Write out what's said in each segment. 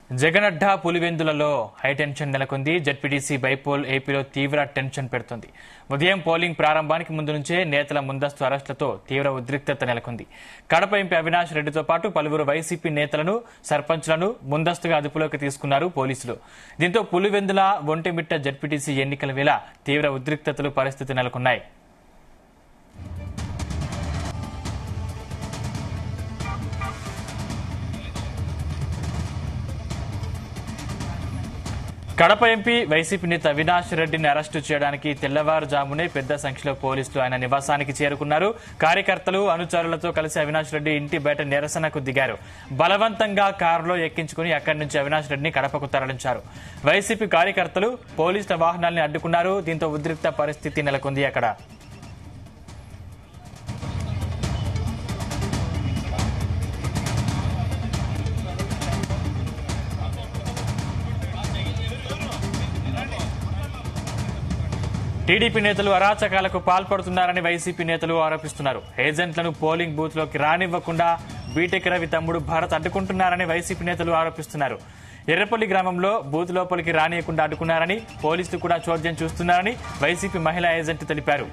జగనడ్డా పులివెందులలో high tension నెలకొంది. ZPTC bypoll ఏపీలో తీవ్ర టెన్షన్ పెడుతుంది. ఉదయం పోలింగ్ ప్రారంభానికి ముందు నుంచే నేతల ముందస్తు అరెస్టులతో తీవ్ర ఉద్రిక్తత నెలకొంది. కడప ఎంపీ అవినాష్ రెడ్డితో పాటు పలువురు వైసీపీ నేతలను, సర్పంచ్లను ముందస్తుగా అదుపులోకి తీసుకున్నారు పోలీసులు. దీంతో పులివెందుల, ఒంటిమిట్ట జెడ్పీటీసీ ఎన్నికల వేళ తీవ్ర ఉద్రిక్తతలు పరిస్థితి నెలకొన్నాయి. కడప ఎంపీ వైసీపీ నేత అవినాష్ రెడ్డిని అరెస్టు చేయడానికి తెల్లవారుజామునే పెద్ద సంఖ్యలో పోలీసులు ఆయన నివాసానికి చేరుకున్నారు. కార్యకర్తలు, అనుచరులతో కలిసి అవినాష్ రెడ్డి ఇంటి బయట నిరసనకు దిగారు. బలవంతంగా కారులో ఎక్కించుకుని అక్కడి నుంచి అవినాష్ రెడ్డిని కడపకు తరలించారు. వైసీపీ కార్యకర్తలు పోలీసుల వాహనాల్ని అడ్డుకున్నారు. దీంతో ఉద్రిక్త పరిస్థితి నెలకొంది అక్కడ. టీడీపీ నేతలు అరాచకాలకు పాల్పడుతున్నారని వైసీపీ నేతలు ఆరోపిస్తున్నారు. ఏజెంట్లను పోలింగ్ బూత్ లోకి రానివ్వకుండా బీటెక్ రవి తమ్ముడు భరత్ అడ్డుకుంటున్నారని వైసీపీ నేతలు ఆరోపిస్తున్నారు. ఎర్రపల్లి గ్రామంలో బూత్ లోపలికి రానియకుండా అడ్డుకున్నారని, పోలీసులు కూడా చోద్యం చూస్తున్నారని వైసీపీ మహిళా ఏజెంట్ తెలిపారు.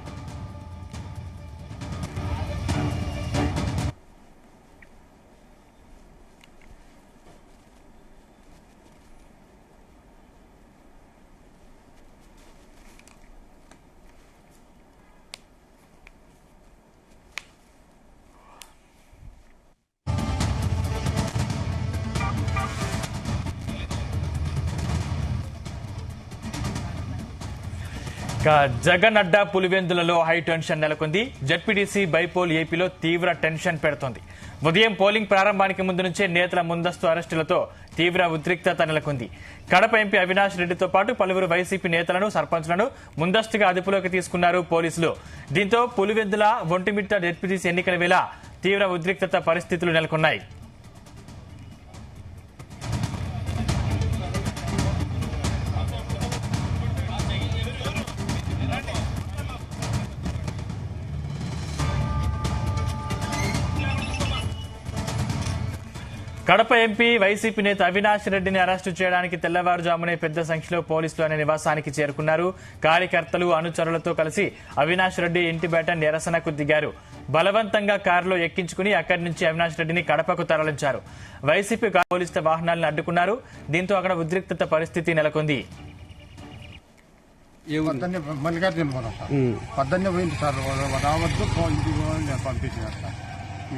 జగన్ అడ్డా పులివెందులలో హై టెన్షన్ నెలకొంది. జెడ్పీటీసీ బైపోల్ ఏపీలో తీవ్ర టెన్షన్ పెడుతోంది. ఉదయం పోలింగ్ ప్రారంభానికి ముందు నుంచే నేతల ముందస్తు అరెస్టులతో తీవ్ర ఉద్రిక్తత నెలకొంది. కడప ఎంపీ అవినాష్ రెడ్డితో పాటు పలువురు వైసీపీ నేతలను, సర్పంచ్లను ముందస్తుగా అదుపులోకి తీసుకున్నారు పోలీసులు. దీంతో పులివెందుల, ఒంటిమిట్ట జెడ్పీటీసీ ఎన్నికల వేళ తీవ్ర ఉద్రిక్తత పరిస్థితులు నెలకొన్నాయి. కడప ఎంపీ వైసీపీ నేత అవినాష్ రెడ్డిని అరెస్టు చేయడానికి తెల్లవారుజామునే పెద్ద సంఖ్యలో పోలీసులు ఆయన నివాసానికి చేరుకున్నారు. కార్యకర్తలు, అనుచరులతో కలిసి అవినాష్ రెడ్డి ఇంటి బయట నిరసనకు దిగారు. బలవంతంగా కారులో ఎక్కించుకుని అక్కడి నుంచి అవినాష్ రెడ్డిని కడపకు తరలించారు. వైసీపీ పోలీసుల వాహనాలను అడ్డుకున్నారు. దీంతో అక్కడ ఉద్రిక్తత పరిస్థితి నెలకొంది.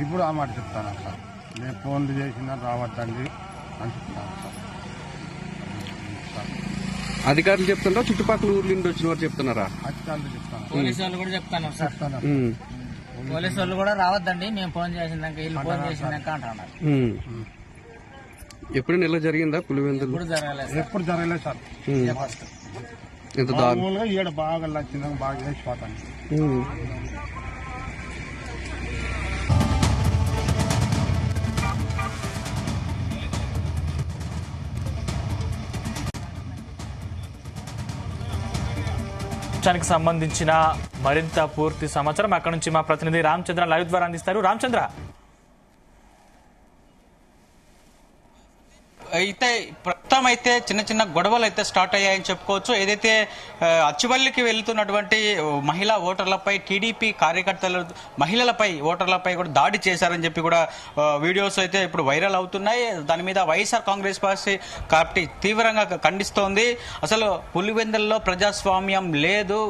ఇప్పుడు ఆ మాట చెప్తాను సార్, నేను ఫోన్లు చేసినా రావద్దండి అని చెప్తాను సార్. అధికారులు చెప్తున్నారా, చుట్టుపక్కల ఊర్ల నుండి వచ్చిన వారు చెప్తున్నారా? అధికారులు చెప్తాను, పోలీసు వాళ్ళు కూడా చెప్తాను సార్. పోలీసు వాళ్ళు కూడా రావద్దండి, మేము ఫోన్ చేసినాక వీళ్ళు ఫోన్ చేసినాక అంటున్నారు. ఎప్పుడైనా ఇలా జరిగిందా పులివెందులు? ఎప్పుడు జరగలేదు సార్. ఎంత దారుణంగా ఈడ బాగా వచ్చిందా, బాగా వేసిపోతాను. దానికి సంబంధించిన మరింత పూర్తి సమాచారం అక్కడ నుంచి మా ప్రతినిధి రామచంద్ర లైవ్ ద్వారా అందిస్తారు. రామచంద్ర, అయితే ప్రస్తుతం అయితే చిన్న చిన్న గొడవలు అయితే స్టార్ట్ అయ్యాయని చెప్పుకోవచ్చు. ఏదైతే అచ్చువల్లికి వెళ్తున్నటువంటి మహిళా ఓటర్లపై టీడీపీ కార్యకర్తలు మహిళలపై ఓటర్లపై కూడా దాడి చేశారని చెప్పి కూడా వీడియోస్ అయితే ఇప్పుడు వైరల్ అవుతున్నాయి. దాని మీద వైఎస్ఆర్ కాంగ్రెస్ పార్టీ తీవ్రంగా ఖండిస్తోంది. అసలు పులివెందుల్లో ప్రజాస్వామ్యం లేదు,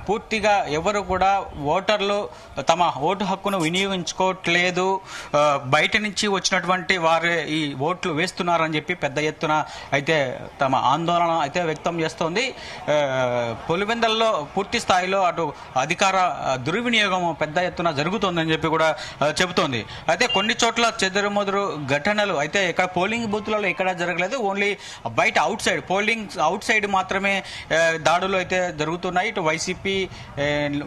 పూర్తిగా ఎవరు కూడా ఓటర్లు తమ ఓటు హక్కును వినియోగించుకోవట్లేదు, బయట నుంచి వచ్చినటువంటి వారు ఈ ఓట్లు వేస్తున్నారని చెప్పి పెద్ద ఎత్తున అయితే తమ ఆందోళన అయితే వ్యక్తం చేస్తోంది. పులివెందుల్లో పూర్తి స్థాయిలో అటు అధికార దుర్వినియోగం పెద్ద ఎత్తున జరుగుతోందని చెప్పి కూడా చెబుతోంది. అయితే కొన్ని చోట్ల చెదురుమదురు ఘటనలు అయితే ఇక్కడ పోలింగ్ బూత్లలో ఎక్కడా జరగలేదు, ఓన్లీ బయట పోలింగ్ అవుట్ సైడ్ మాత్రమే దాడులు అయితే జరుగుతున్నాయి. ఇటు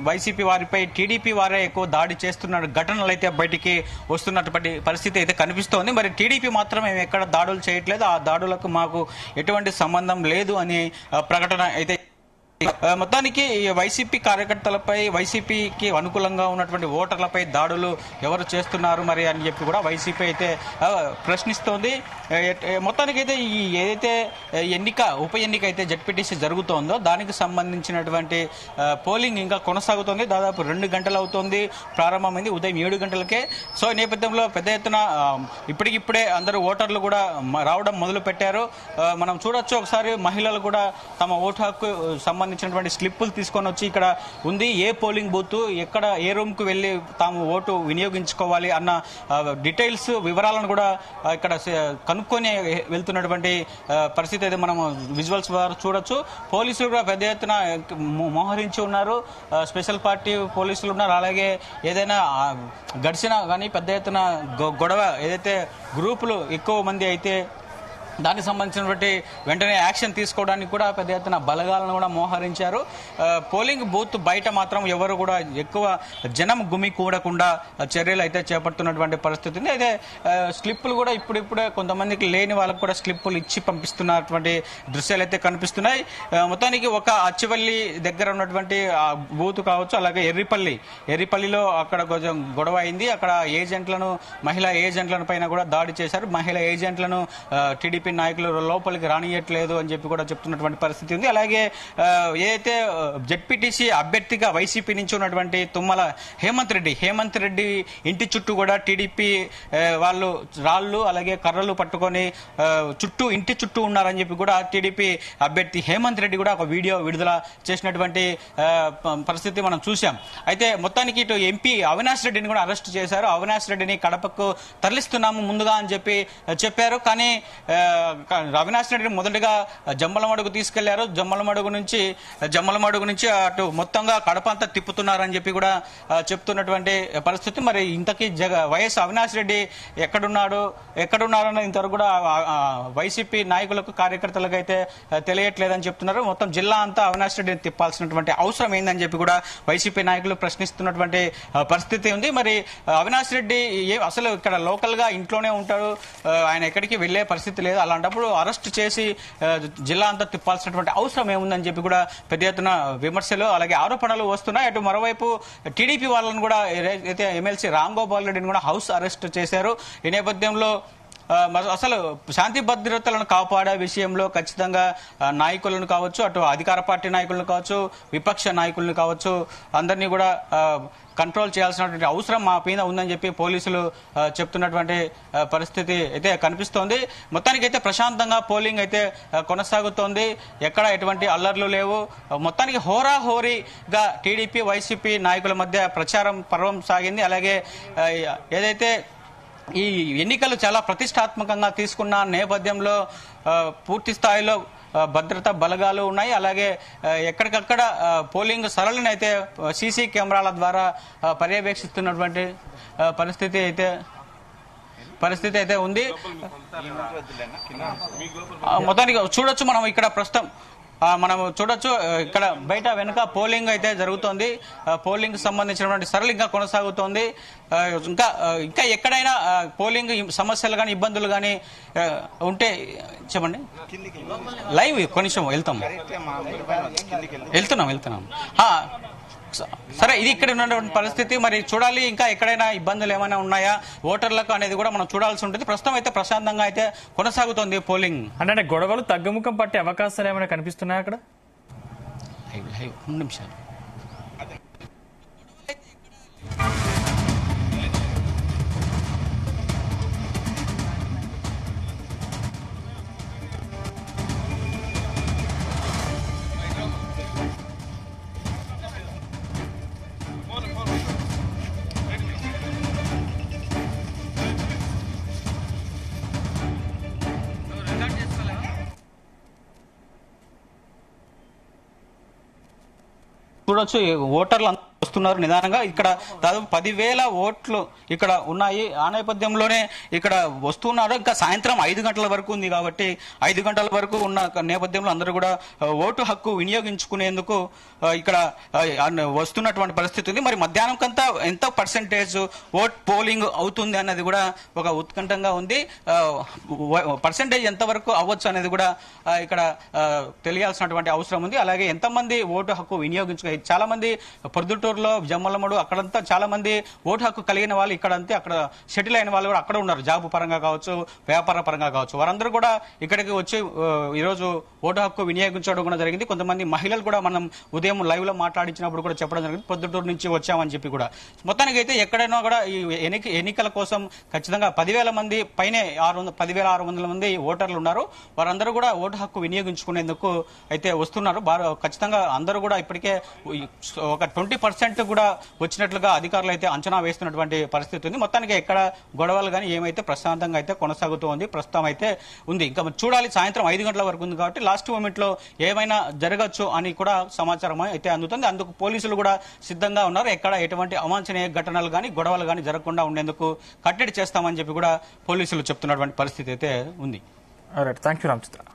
వైసీపీ వారిపై టీడీపీ వారే ఎక్కువ దాడి చేస్తున్న ఘటనలు అయితే బయటికి వస్తున్నటువంటి పరిస్థితి అయితే కనిపిస్తోంది. మరి టీడీపీ మాత్రం మేము ఎక్కడ దాడులు చేయట్లేదు, ఆ దాడులకు మాకు ఎటువంటి సంబంధం లేదు అని ప్రకటన అయితే మొత్తానికి వైసీపీ కార్యకర్తలపై, వైసీపీకి అనుకూలంగా ఉన్నటువంటి ఓటర్లపై దాడులు ఎవరు చేస్తున్నారు మరి అని చెప్పి కూడా వైసీపీ అయితే ప్రశ్నిస్తోంది. మొత్తానికి అయితే ఈ ఏదైతే ఉప ఎన్నిక అయితే జెడ్పీటీసీ జరుగుతోందో దానికి సంబంధించినటువంటి పోలింగ్ ఇంకా కొనసాగుతోంది. దాదాపు 2 గంటలు అవుతోంది, ప్రారంభమైంది ఉదయం 7 గంటలకే. సో ఈ నేపథ్యంలో పెద్ద ఎత్తున ఇప్పటికిప్పుడే అందరూ ఓటర్లు కూడా రావడం మొదలు పెట్టారు. మనం చూడొచ్చు, ఒకసారి మహిళలు కూడా తమ ఓటు హక్కు సంబంధించినటువంటి స్లిప్పులు తీసుకొని వచ్చి ఇక్కడ ఉంది, ఏ పోలింగ్ బూత్ ఎక్కడ, ఏ రూమ్ కు వెళ్లి తాము ఓటు వినియోగించుకోవాలి అన్న డీటెయిల్స్, వివరాలను కూడా ఇక్కడ కనుక్కొని వెళ్తున్నటువంటి పరిస్థితి అయితే మనం విజువల్స్ ద్వారా చూడొచ్చు. పోలీసులు కూడా పెద్ద ఎత్తున మోహరించి ఉన్నారు, స్పెషల్ పార్టీ పోలీసులు ఉన్నారు. అలాగే ఏదైనా గడిచినా కానీ పెద్ద ఎత్తున గొడవ ఏదైతే గ్రూపులు ఎక్కువ మంది అయితే దానికి సంబంధించినటువంటి వెంటనే యాక్షన్ తీసుకోవడానికి కూడా పెద్ద ఎత్తున బలగాలను కూడా మోహరించారు. పోలింగ్ బూత్ బయట మాత్రం ఎవరు కూడా ఎక్కువ జనం గుమి కూడకుండా చర్యలు అయితే చేపడుతున్నటువంటి పరిస్థితి ఉంది. అయితే స్లిప్పులు కూడా ఇప్పుడిప్పుడే కొంతమందికి లేని వాళ్ళకు కూడా స్లిప్పులు ఇచ్చి పంపిస్తున్నటువంటి దృశ్యాలు అయితే కనిపిస్తున్నాయి. మొత్తానికి ఒక అచ్చివల్లి దగ్గర ఉన్నటువంటి బూత్ కావచ్చు, అలాగే ఎర్రిపల్లిలో అక్కడ కొంచెం గొడవ అయింది. అక్కడ మహిళా ఏజెంట్లను పైన కూడా దాడి చేశారు. మహిళా ఏజెంట్లను టీడీపీ నాయకులు లోపలికి రానియట్లేదు అని చెప్పి కూడా చెప్తున్నటువంటి పరిస్థితి ఉంది. అలాగే ఏదైతే జెడ్పీటీసీ అభ్యర్థిగా వైసీపీ నుంచి ఉన్నటువంటి తుమ్మల హేమంత్ రెడ్డి ఇంటి చుట్టూ కూడా టీడీపీ వాళ్ళు రాళ్లు అలాగే కర్రలు పట్టుకొని ఇంటి చుట్టూ ఉన్నారని చెప్పి కూడా టీడీపీ అభ్యర్థి హేమంత్ రెడ్డి కూడా ఒక వీడియో విడుదల చేసినటువంటి పరిస్థితి మనం చూసాం. అయితే మొత్తానికి ఇటు ఎంపీ అవినాష్ రెడ్డిని కూడా అరెస్ట్ చేశారు. అవినాష్ రెడ్డిని కడపకు తరలిస్తున్నాము ముందుగా అని చెప్పారు. కానీ అవినాష్ రెడ్డిని మొదటిగా జమ్మలమడుగు తీసుకెళ్లారు. జమ్మలమడుగు నుంచి అటు మొత్తంగా కడప అంతా తిప్పుతున్నారని చెప్పి కూడా చెప్తున్నటువంటి పరిస్థితి. మరి ఇంతకీ వైఎస్ అవినాష్ రెడ్డి ఎక్కడున్నారన్న ఇంతవరకు కూడా వైసీపీ నాయకులకు, కార్యకర్తలకు అయితే తెలియట్లేదని చెప్తున్నారు. మొత్తం జిల్లా అంతా అవినాష్ రెడ్డిని తిప్పాల్సినటువంటి అవసరం ఏందని చెప్పి కూడా వైసీపీ నాయకులు ప్రశ్నిస్తున్నటువంటి పరిస్థితి ఉంది. మరి అవినాష్ రెడ్డి అసలు ఇక్కడ లోకల్ గా ఇంట్లోనే ఉంటాడు, ఆయన ఎక్కడికి వెళ్లే పరిస్థితి లేదు. అలాంటప్పుడు అరెస్ట్ చేసి జిల్లా అంతా తిప్పాల్సినటువంటి అవసరం ఏముందని చెప్పి కూడా పెద్ద ఎత్తున విమర్శలు అలాగే ఆరోపణలు వస్తున్నాయి. అటు మరోవైపు టీడీపీ వాళ్ళను కూడా అయితే ఎమ్మెల్సీ రామ్ గోపాల్ రెడ్డిని కూడా హౌస్ అరెస్ట్ చేశారు. ఈ నేపథ్యంలో అసలు శాంతి భద్రతలను కాపాడే విషయంలో ఖచ్చితంగా నాయకులను కావచ్చు, అటు అధికార పార్టీ నాయకులను కావచ్చు, విపక్ష నాయకులను కావచ్చు, అందరినీ కూడా కంట్రోల్ చేయాల్సినటువంటి అవసరం మా పైన ఉందని చెప్పి పోలీసులు చెప్తున్నటువంటి పరిస్థితి అయితే కనిపిస్తోంది. మొత్తానికి అయితే ప్రశాంతంగా పోలింగ్ అయితే కొనసాగుతోంది, ఎక్కడ ఎటువంటి అల్లర్లు లేవు. మొత్తానికి హోరాహోరీగా టీడీపీ వైసీపీ నాయకుల మధ్య ప్రచారం పర్వం సాగింది. అలాగే ఏదైతే ఈ ఎన్నికలు చాలా ప్రతిష్టాత్మకంగా తీసుకున్న నేపథ్యంలో పూర్తి స్థాయిలో భద్రతా బలగాలు ఉన్నాయి. అలాగే ఎక్కడికక్కడ పోలింగ్ సరళిని అయితే సీసీ కెమెరాల ద్వారా పర్యవేక్షిస్తున్నటువంటి పరిస్థితి అయితే ఉంది. మొత్తానికి చూడొచ్చు మనం ఇక్కడ ప్రస్తుతం ఇక్కడ బయట వెనుక పోలింగ్ అయితే జరుగుతోంది. పోలింగ్ సంబంధించినటువంటి సరళి ఇంకా కొనసాగుతోంది. ఇంకా ఎక్కడైనా పోలింగ్ సమస్యలు కానీ ఇబ్బందులు కానీ ఉంటే చెప్పండి. లైవ్ కొంచెం వెళ్తున్నాం. సరే, ఇది ఇక్కడ ఉన్నటువంటి పరిస్థితి. మరి చూడాలి ఇంకా ఎక్కడైనా ఇబ్బందులు ఏమైనా ఉన్నాయా ఓటర్లకు అనేది కూడా మనం చూడాల్సి ఉంటుంది. ప్రస్తుతం అయితే ప్రశాంతంగా అయితే కొనసాగుతోంది పోలింగ్. అంటే గొడవలు తగ్గుముఖం పట్టే అవకాశాలు ఏమైనా కనిపిస్తున్నాయా అక్కడ? 2 నిమిషాలు. చూడొచ్చు ఓటర్లు వస్తున్నారు నిదానంగా. ఇక్కడ దాదాపు 10,000 ఓట్లు ఇక్కడ ఉన్నాయి. ఆ నేపథ్యంలోనే ఇక్కడ వస్తున్నారు. ఇంకా సాయంత్రం 5 గంటల వరకు ఉంది కాబట్టి 5 గంటల వరకు ఉన్న నేపథ్యంలో అందరూ కూడా ఓటు హక్కు వినియోగించుకునేందుకు ఇక్కడ వస్తున్నటువంటి పరిస్థితి ఉంది. మరి మధ్యాహ్నం కంతా ఎంత పర్సెంటేజ్ ఓట్ పోలింగ్ అవుతుంది అన్నది కూడా ఒక ఉత్కంఠంగా ఉంది. పర్సెంటేజ్ ఎంత వరకు అవ్వచ్చు అనేది కూడా ఇక్కడ తెలియాల్సినటువంటి అవసరం ఉంది. అలాగే ఎంతమంది ఓటు హక్కు వినియోగించుకు చాలా మంది పొద్దుటూరులో, జమ్మలమడు అక్కడంతా చాలా మంది ఓటు హక్కు కలిగిన వాళ్ళు ఇక్కడంతే అక్కడ సెటిల్ అయిన వాళ్ళు కూడా అక్కడ ఉన్నారు. జాబ్ పరంగా కావచ్చు, వ్యాపార పరంగా కావచ్చు, వారందరూ కూడా ఇక్కడికి వచ్చి ఈరోజు ఓటు హక్కు వినియోగించడం కూడా జరిగింది. కొంతమంది మహిళలు కూడా మనం ఉదయం లైవ్ లో మాట్లాడించినప్పుడు కూడా చెప్పడం జరిగింది, పొద్దుటూరు నుంచి వచ్చామని చెప్పి కూడా. మొత్తానికి అయితే ఎక్కడైనా కూడా ఈ ఎన్నికల కోసం ఖచ్చితంగా 10,000 మంది పైనే 10,600 మంది ఓటర్లు ఉన్నారు. వారందరూ కూడా ఓటు హక్కు వినియోగించుకునేందుకు అయితే వస్తున్నారు. ఖచ్చితంగా అందరూ కూడా ఇప్పటికే ఒక 20% కూడా వచ్చినట్లుగా అధికారులు అయితే అంచనా వేస్తున్నటువంటి పరిస్థితి ఉంది. మొత్తానికి ఎక్కడ గొడవలు కానీ ఏమైతే ప్రశాంతంగా అయితే కొనసాగుతూ ఉంది, ప్రస్తుతం అయితే ఉంది. ఇంకా చూడాలి, సాయంత్రం 5 గంటల వరకు ఉంది కాబట్టి లాస్ట్ మూమెంట్ లో ఏమైనా జరగచ్చు అని కూడా సమాచారం అయితే అందుతుంది. అందుకు పోలీసులు కూడా సిద్ధంగా ఉన్నారు. ఎక్కడ ఎటువంటి అవాంఛనీయ ఘటనలు కానీ గొడవలు కానీ జరగకుండా ఉండేందుకు కట్టడి చేస్తామని చెప్పి కూడా పోలీసులు చెప్తున్నటువంటి పరిస్థితి అయితే ఉంది. Thank you Ramachandra.